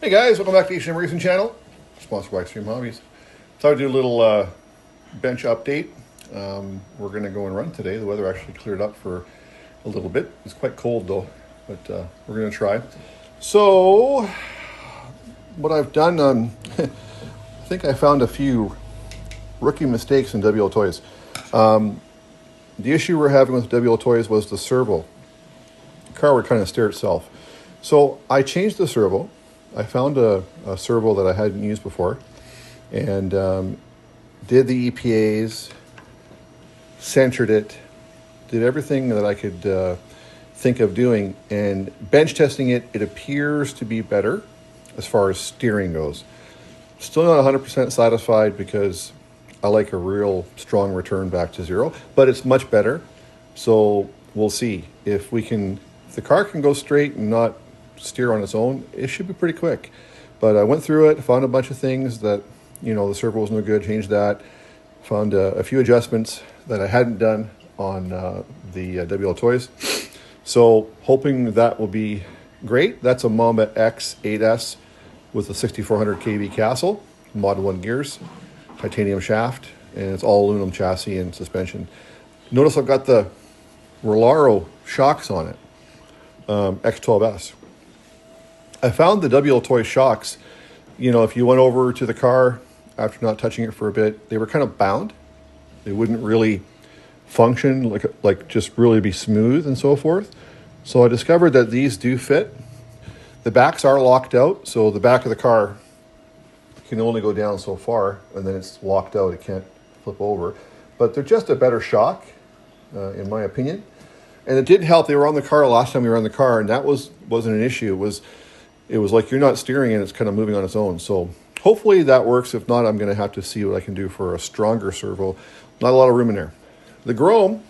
Hey guys, welcome back to H&M Racing Channel, sponsored by Extreme Hobbies. Thought I'd do a little bench update. We're going to go and run today. The weather actually cleared up for a little bit. It's quite cold though, but we're going to try. So, what I've done, I think I found a few rookie mistakes in WL Toys. The issue we're having with WL Toys was the servo. The car would kind of steer itself. So I changed the servo. I found a servo that I hadn't used before and did the EPAs, centered it, did everything that I could think of doing, and bench testing it, it appears to be better as far as steering goes. Still not 100% satisfied because I like a real strong return back to zero, but it's much better. So we'll see if the car can go straight and not steer on its own. It should be pretty quick. But I went through it, found a bunch of things that, the servo was no good, changed that. Found a few adjustments that I hadn't done on the WL Toys. So hoping that will be great. That's a Mamba X8S with a 6400 kV Castle, Mod 1 gears, titanium shaft, and it's all aluminum chassis and suspension. Notice I've got the Rolaro shocks on it, X12S. I found the WL Toy shocks, if you went over to the car after not touching it for a bit, they were kind of bound. They wouldn't really function, like just really be smooth and so forth. So I discovered that these do fit. The backs are locked out, so the back of the car can only go down so far, and then it's locked out. It can't flip over. But they're just a better shock, in my opinion. And it did help. They were on the car last time we were on the car, and that wasn't an issue. It was like you're not steering and it's kind of moving on its own. So hopefully that works. If not, I'm going to have to see what I can do for a stronger servo. Not a lot of room in there. The Grom,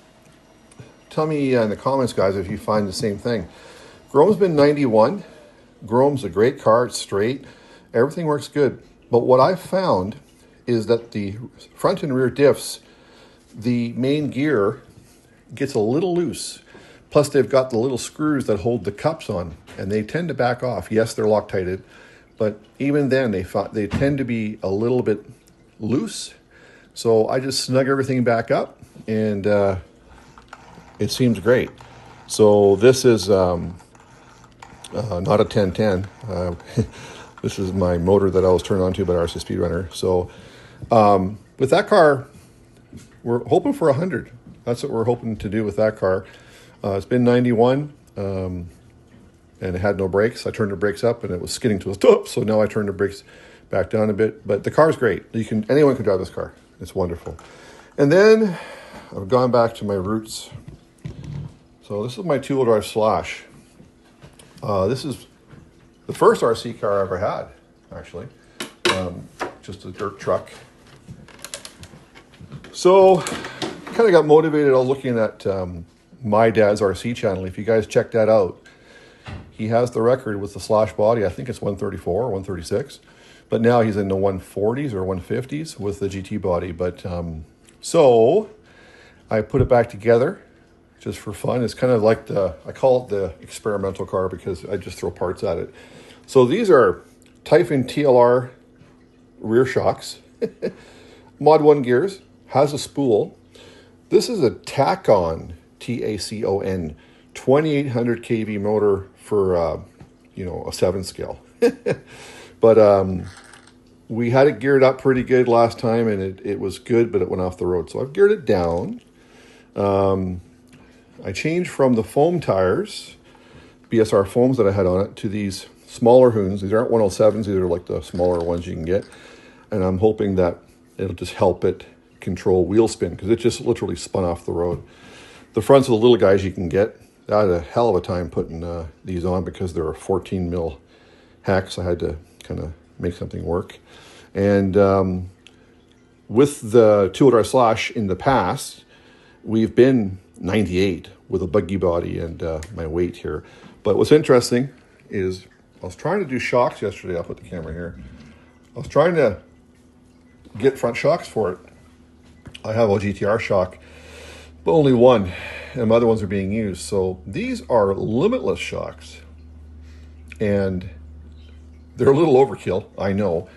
tell me in the comments, guys, if you find the same thing. Grom's been 91. Grom's a great car. It's straight. Everything works good. But what I've found is that the front and rear diffs, the main gear gets a little loose. Plus, they've got the little screws that hold the cups on, and they tend to back off. Yes, they're Loctited, but even then, they tend to be a little bit loose. So I just snug everything back up, and it seems great. So this is not a 1010. This is my motor that I was turned on to by RC Speedrunner. So with that car, we're hoping for 100. That's what we're hoping to do with that car. It's been 91, and it had no brakes. I turned the brakes up, and it was skidding to a stop. So now I turned the brakes back down a bit. But the car's great. Anyone can drive this car. It's wonderful. And then I've gone back to my roots. So this is my two-wheel drive Slash. This is the first RC car I ever had, actually. Just a dirt truck. So kind of got motivated. I was looking at my dad's RC channel. If you guys check that out, he has the record with the Slash body. I think it's 134 or 136, but now he's in the 140s or 150s with the GT body. But so I put it back together just for fun. It's kind of like I call it the experimental car because I just throw parts at it. So these are Typhon TLR rear shocks, Mod 1 gears, has a spool. This is a Tacon, T-A-C-O-N, 2800 kV motor for, a 7 scale. But we had it geared up pretty good last time, and it was good, but it went off the road. So I've geared it down. I changed from the foam tires, BSR foams that I had on it, to these smaller Hoons. These aren't 107s. These are like the smaller ones you can get. And I'm hoping that it'll just help it control wheel spin, because it just literally spun off the road. The fronts of the little guys you can get. I had a hell of a time putting these on because they're a 14 mil hex. I had to kind of make something work. And with the two-wheel drive Slash in the past, we've been 98 with a buggy body and my weight here. But what's interesting is I was trying to do shocks yesterday. I'll put the camera here. I was trying to get front shocks for it. I have a GTR shock, but only one, and my other ones are being used. So these are limitless shocks, and They're a little overkill, I know.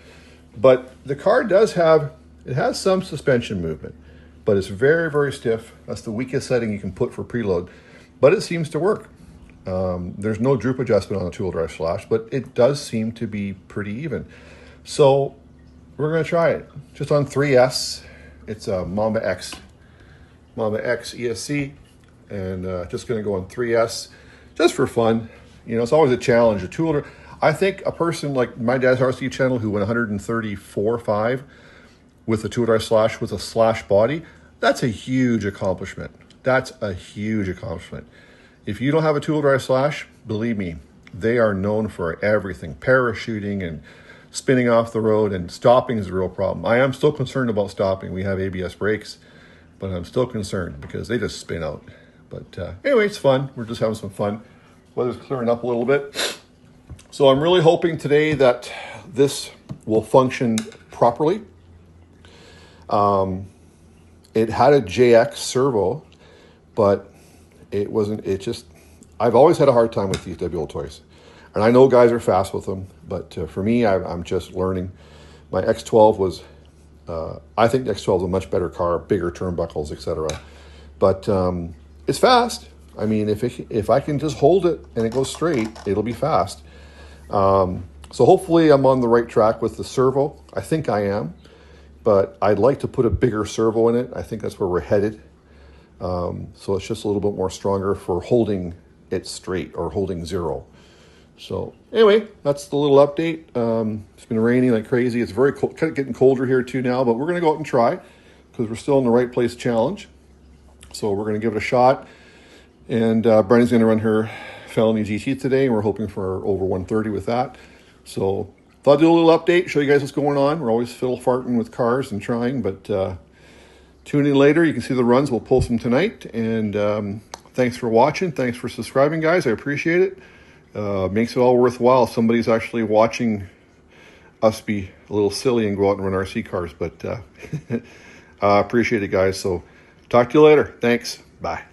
But the car does have, it has some suspension movement, but it's very, very stiff. That's the weakest setting you can put for preload, but it seems to work. There's no droop adjustment on the two-wheel drive slash, but it does seem to be pretty even. So we're going to try it just on 3S. It's a Mamba X ESC, and just going to go on 3S just for fun. You know, it's always a challenge. A two-wheeler. I think a person like my dad's RC channel who went 134.5 with a two-wheel drive slash with a slash body, that's a huge accomplishment. That's a huge accomplishment. If you don't have a two-wheel drive slash, believe me, they are known for everything. Parachuting and spinning off the road, and stopping is a real problem. I am still concerned about stopping. We have ABS brakes, but I'm still concerned because they just spin out. But anyway, it's fun. We're just having some fun. Weather's clearing up a little bit. So I'm really hoping today that this will function properly. It had a JX servo, but it wasn't, it just, I've always had a hard time with these WL toys. And I know guys are fast with them, but for me, I'm just learning. My X12 was, I think the X12 is a much better car, bigger turnbuckles, etc. But it's fast. I mean, if I can just hold it and it goes straight, it'll be fast. So hopefully I'm on the right track with the servo. I think I am, but I'd like to put a bigger servo in it. I think that's where we're headed. So it's just a little bit more stronger for holding it straight or holding zero. So anyway, that's the little update. It's been raining like crazy. It's very cold, kind of getting colder here too now, but we're going to go out and try because we're still in the right place challenge. So we're going to give it a shot. And Brendan's going to run her Felony GT today, and we're hoping for over 130 with that. So thought I'd do a little update, show you guys what's going on. We're always fiddle farting with cars and trying, but tune in later. You can see the runs. We'll post them tonight. And thanks for watching. Thanks for subscribing, guys. I appreciate it. Makes it all worthwhile. Somebody's actually watching us be a little silly and go out and run RC cars. But I appreciate it, guys. So talk to you later. Thanks. Bye.